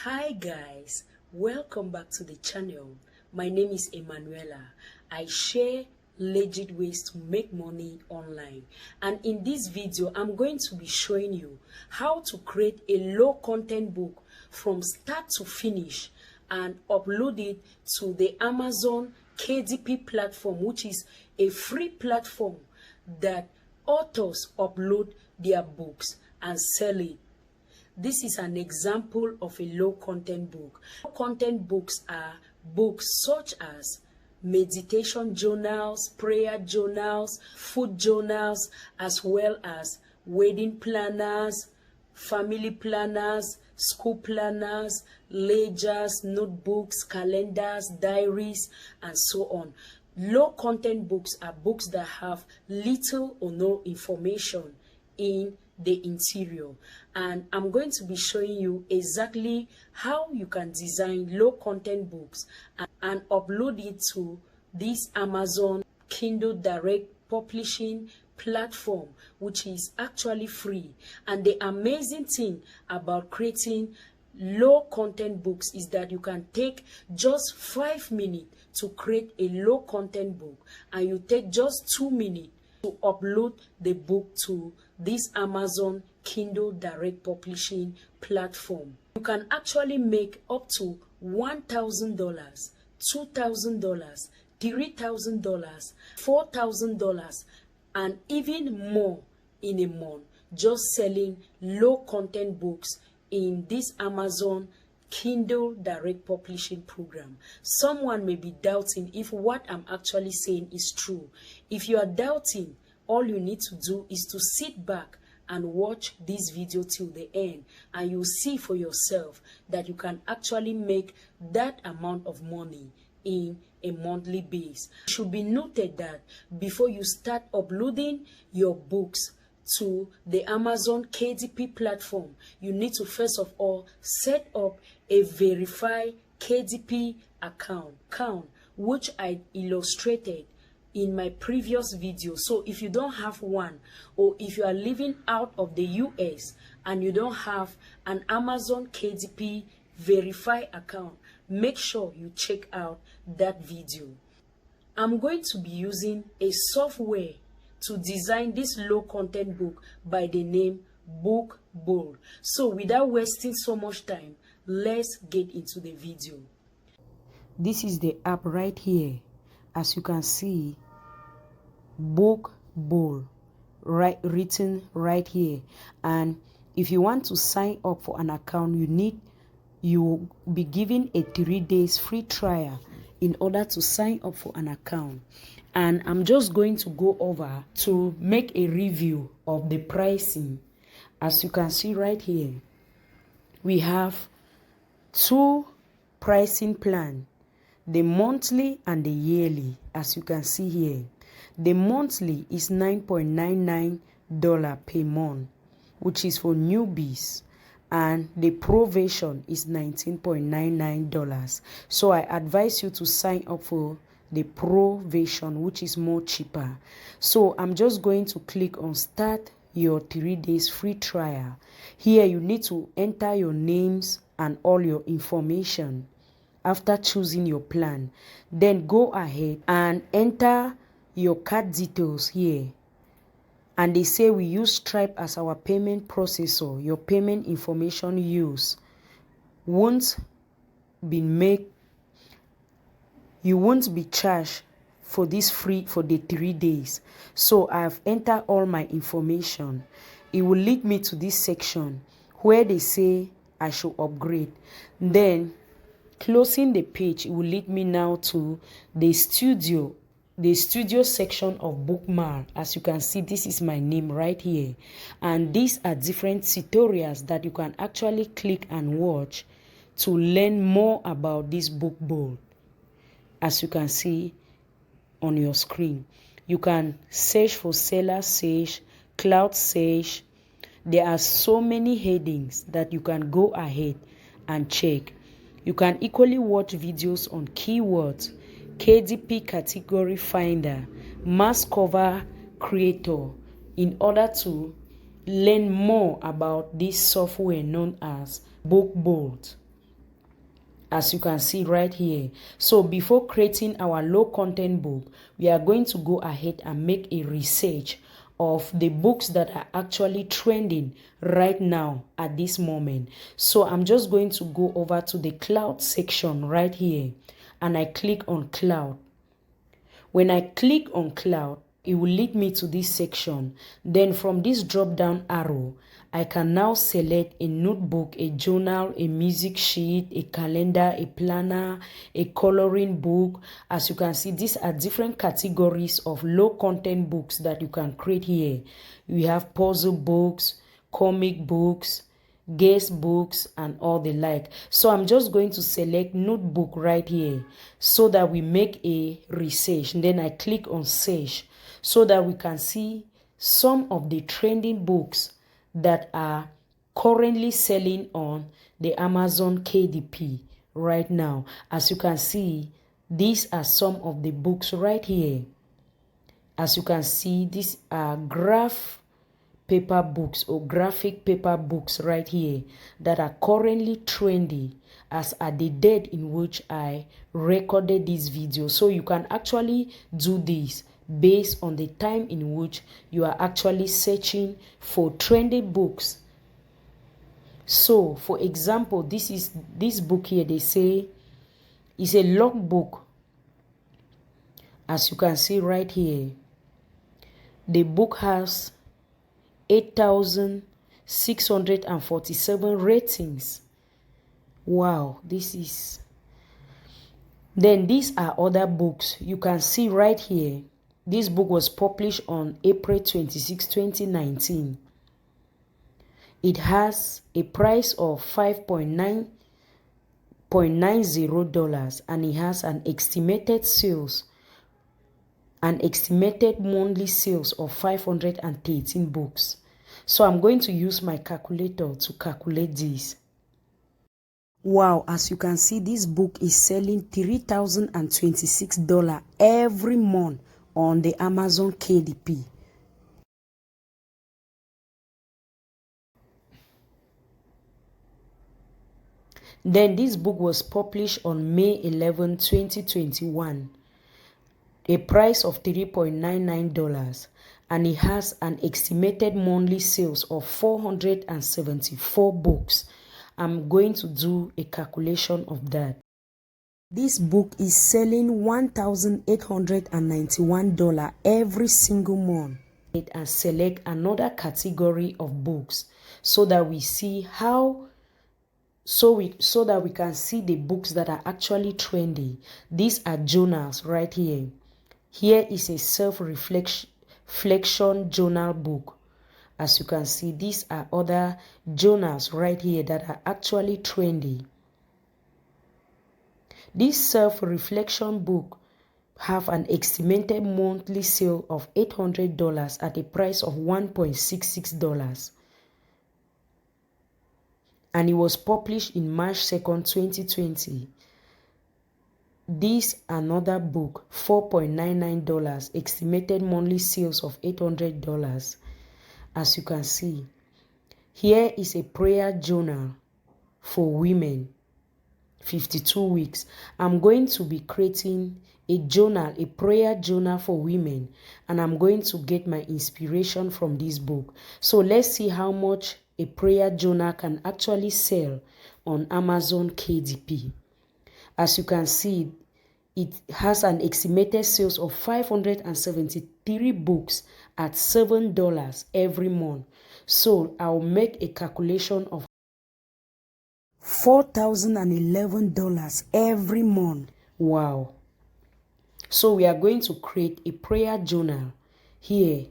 Hi guys, welcome back to the channel. My name is Emanuela. I share legit ways to make money online, and in this video I'm going to be showing you how to create a low content book from start to finish and upload it to the Amazon KDP platform, which is a free platform that authors upload their books and sell it. This is an example of a low content book. Low content books are books such as meditation journals, prayer journals, food journals, as well as wedding planners, family planners, school planners, ledgers, notebooks, calendars, diaries, and so on. Low content books are books that have little or no information in the interior, and I'm going to be showing you exactly how you can design low content books and upload it to this Amazon Kindle Direct Publishing platform, which is actually free. And the amazing thing about creating low content books is that you can take just 5 minutes to create a low content book, and you take just 2 minutes to upload the book to this Amazon Kindle Direct Publishing platform. You can actually make up to $1,000, $2,000, $3,000, $4,000, and even more in a month just selling low content books in this Amazon Kindle Direct Publishing program. Someone may be doubting if what I'm actually saying is true. If you are doubting, all you need to do is to sit back and watch this video till the end, and you'll see for yourself that you can actually make that amount of money in a monthly base. It should be noted that before you start uploading your books to the Amazon KDP platform, you need to first of all set up a verified KDP account, which I illustrated in my previous video. So if you don't have one, or if you are living out of the US and you don't have an Amazon KDP verified account, make sure you check out that video. I'm going to be using a software to design this low content book by the name Book Bold. So without wasting so much time, let's get into the video. This is the app right here. As you can see, Book Bold written right here. And if you want to sign up for an account, you'll be given a 3 days free trial in order to sign up for an account. And I'm just going to go over to make a review of the pricing. As you can see right here, we have two pricing plans, the monthly and the yearly. As you can see here, the monthly is $9.99 per month, which is for newbies, and the pro version is $19.99. So I advise you to sign up for the pro version, which is more cheaper. So I'm just going to click on start your 3 days free trial. Here you need to enter your names and all your information after choosing your plan. Then go ahead and enter your card details here, and they say we use Stripe as our payment processor. Your payment information used won't be made. You won't be charged for this free for the 3 days. So I've entered all my information. It will lead me to this section where they say I should upgrade. Then closing the page, it will lead me now to the studio section of Bookmark. As you can see, this is my name right here, and these are different tutorials that you can actually click and watch to learn more about this Book Bold. As you can see on your screen, you can search for seller search, cloud search. There are so many headings that you can go ahead and check. You can equally watch videos on keywords, KDP category finder, mass cover creator, in order to learn more about this software known as Book Bold. as you can see right here. So before creating our low content book, we are going to go ahead and make a research of the books that are actually trending right now at this moment. So I'm just going to go over to the cloud section right here, and I click on cloud. When I click on cloud, it will lead me to this section. Then from this drop down arrow, I can now select a notebook, a journal, a music sheet, a calendar, a planner, a coloring book. As you can see, these are different categories of low content books that you can create here. We have puzzle books, comic books, guest books, and all the like. So I'm just going to select notebook right here so that we make a research. And then I click on search so that we can see some of the trending books that are currently selling on the Amazon KDP right now. As you can see, these are some of the books right here. As you can see, these are graph paper books or graphic paper books right here that are currently trendy as at the date in which I recorded this video. So you can actually do this based on the time in which you are actually searching for trendy books. So for example, this book here, they say is a logbook. As you can see right here, the book has 8,647 ratings. Wow, this is. Then these are other books. You can see right here. This book was published on April 26, 2019. It has a price of $5.90 and it has an estimated monthly sales of 513 books. So I'm going to use my calculator to calculate this. Wow, as you can see, this book is selling $3,026 every month on the Amazon KDP. Then this book was published on May 11, 2021. A price of $3.99, and it has an estimated monthly sales of 474 books. I'm going to do a calculation of that. This book is selling $1,891 every single month. And select another category of books so that we see how so that we can see the books that are actually trendy. These are journals right here. Here is a self-reflection journal book. As you can see, these are other journals right here that are actually trendy. This self-reflection book have an estimated monthly sale of $800 at a price of $1.66. And it was published in March 2nd, 2020. This another book, $4.99, estimated monthly sales of $800. As you can see, here is a prayer journal for women, 52 weeks. I'm going to be creating a journal, a prayer journal for women, and I'm going to get my inspiration from this book. So let's see how much a prayer journal can actually sell on Amazon KDP. As you can see, it has an estimated sales of 573 books at $7 every month. So I'll make a calculation of $4,011 every month. Wow. So we are going to create a prayer journal here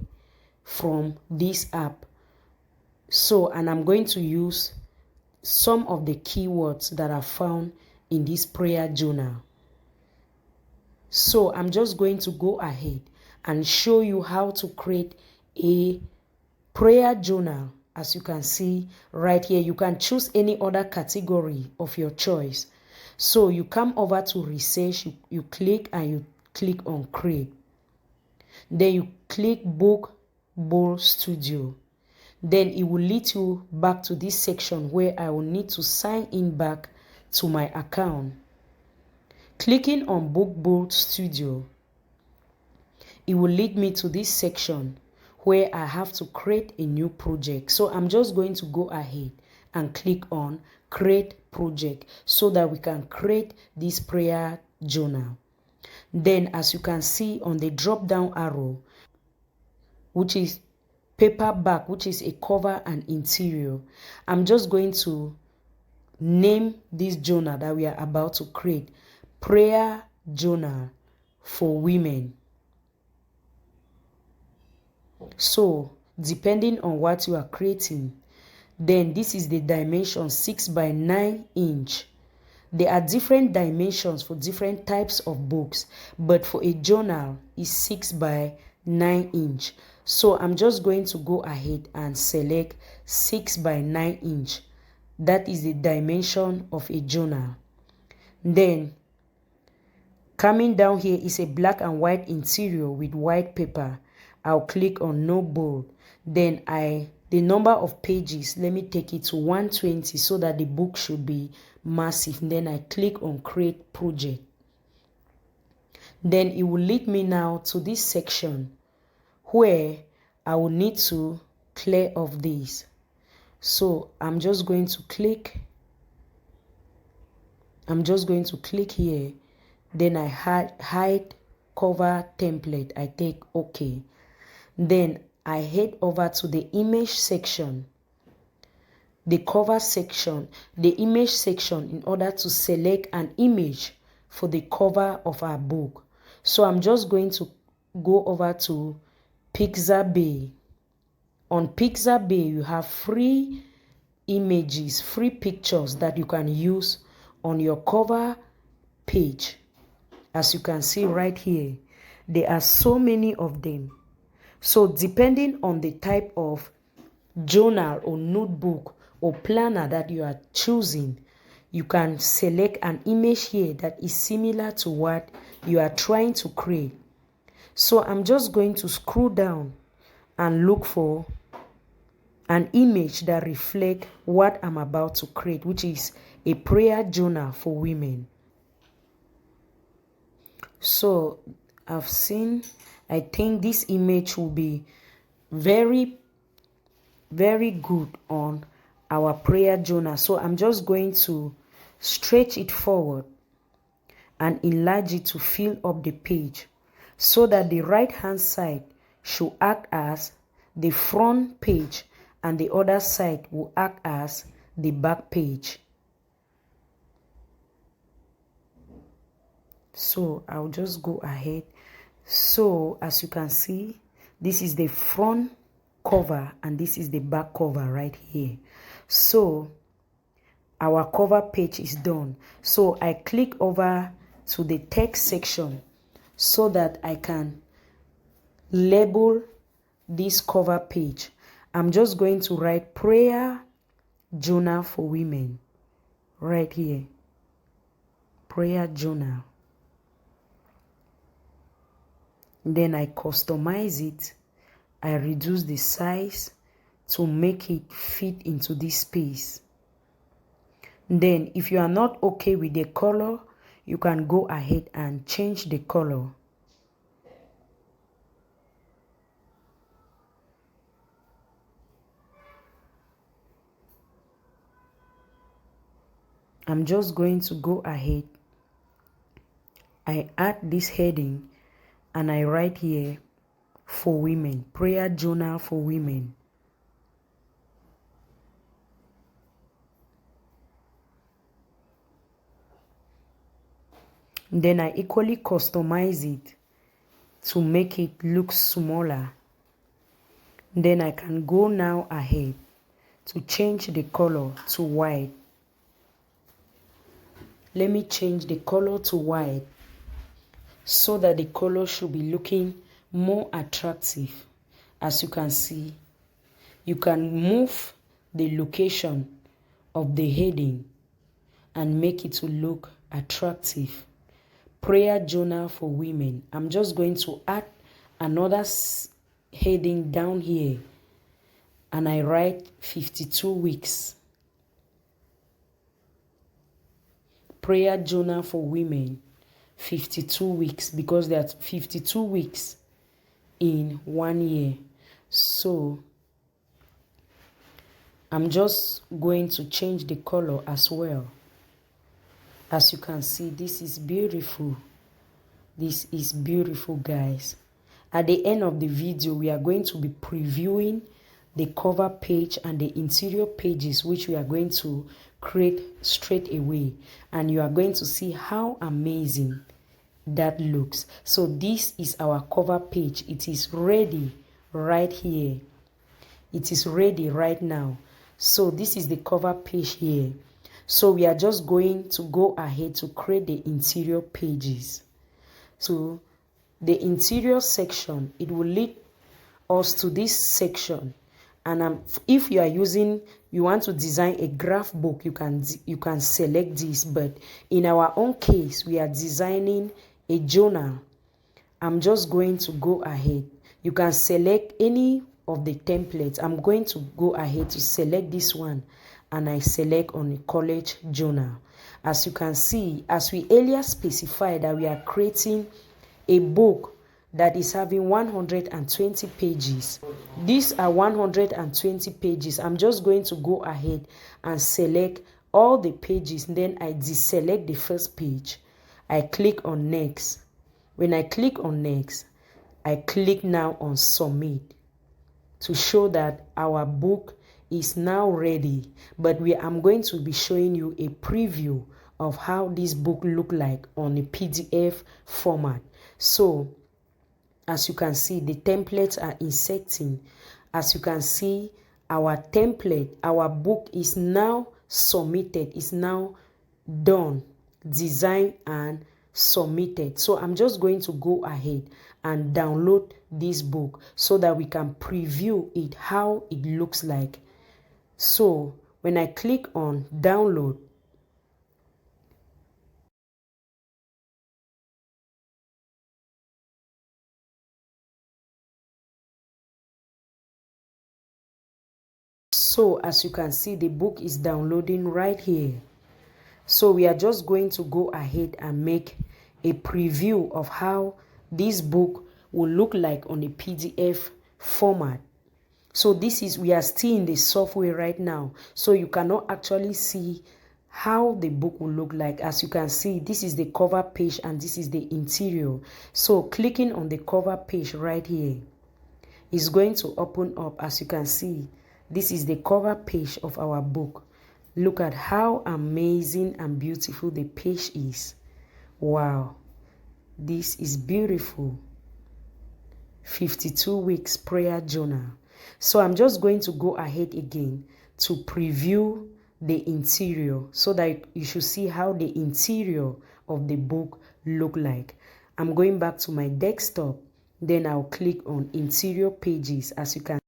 from this app. So, and I'm going to use some of the keywords that are found in this prayer journal. So I'm just going to go ahead and show you how to create a prayer journal. As you can see right here, you can choose any other category of your choice. So you come over to research, you click and you click on create. Then you click book Bowl Studio. Then it will lead you back to this section where I will need to sign in back to my account. Clicking on Book Board Studio, it will lead me to this section where I have to create a new project. So I'm just going to go ahead and click on Create Project so that we can create this prayer journal. Then, as you can see on the drop down arrow, which is paperback, which is a cover and interior, I'm just going to name this journal that we are about to create Prayer Journal for Women. So depending on what you are creating, then this is the dimension 6 by 9 inch. There are different dimensions for different types of books, but for a journal is 6 by 9 inch. So I'm just going to go ahead and select 6 by 9 inch. That is the dimension of a journal. Then coming down here is a black and white interior with white paper. I'll click on no bold. Then the number of pages, let me take it to 120 so that the book should be massive. Then I click on create project. Then it will lead me now to this section where I will need to clear off this. So I'm just going to click here. Then I hide cover template. I take OK. Then I head over to the image section, the cover section, the image section, in order to select an image for the cover of our book. So I'm just going to go over to Pixabay. On Pixabay, you have free images, free pictures that you can use on your cover page. As you can see right here, there are so many of them. So depending on the type of journal or notebook or planner that you are choosing, you can select an image here that is similar to what you are trying to create. So I'm just going to scroll down and look for an image that reflects what I'm about to create, which is a prayer journal for women. So I think this image will be very, very good on our prayer journal. So I'm just going to stretch it forward and enlarge it to fill up the page so that the right hand side should act as the front page and the other side will act as the back page. So I'll just go ahead. So as you can see, this is the front cover and this is the back cover right here. So our cover page is done. So I click over to the text section so that I can label this cover page. I'm just going to write prayer journal for women right here. Prayer journal. Then I customize it. I reduce the size to make it fit into this space. Then if you are not okay with the color, you can go ahead and change the color. I'm just going to go ahead. I add this heading and I write here for women, prayer journal for women. Then I equally customize it to make it look smaller. Then I can go now ahead to change the color to white. Let me change the color to white so that the color should be looking more attractive. As you can see, you can move the location of the heading and make it to look attractive. Prayer journal for women. I'm just going to add another heading down here and I write 52 weeks. prayer journal for women, 52 weeks, because there are 52 weeks in 1 year. So I'm just going to change the color as well. As you can see, this is beautiful. This is beautiful, guys. At the end of the video, we are going to be previewing the cover page and the interior pages, which we are going to create straight away. And you are going to see how amazing that looks. So this is our cover page. It is ready right here. It is ready right now. So this is the cover page here. So we are just going to go ahead to create the interior pages. So the interior section, it will lead us to this section. And if you are you want to design a graph book, you can select this. But in our own case, we are designing a journal. I'm just going to go ahead. You can select any of the templates. I'm going to go ahead to select this one, and I select on a college journal. As you can see, as we earlier specified that we are creating a book that is having 120 pages. These are 120 pages. I'm just going to go ahead and select all the pages. Then I deselect the first page. I click on next. When I click on next, I click now on submit to show that our book is now ready. But I'm going to be showing you a preview of how this book look like on a PDF format. So as you can see, the templates are inserting. As you can see, our template, our book is now submitted, is now done, designed and submitted. So I'm just going to go ahead and download this book so that we can preview it, how it looks like. So when I click on download, so as you can see, the book is downloading right here. So we are just going to go ahead and make a preview of how this book will look like on a PDF format. So we are still in the software right now. So you cannot actually see how the book will look like. As you can see, this is the cover page and this is the interior. So clicking on the cover page right here is going to open up. As you can see, this is the cover page of our book. Look at how amazing and beautiful the page is. Wow, this is beautiful. 52 weeks prayer journal. So I'm just going to go ahead again to preview the interior so that you should see how the interior of the book look like. I'm going back to my desktop. Then I'll click on interior pages. As you can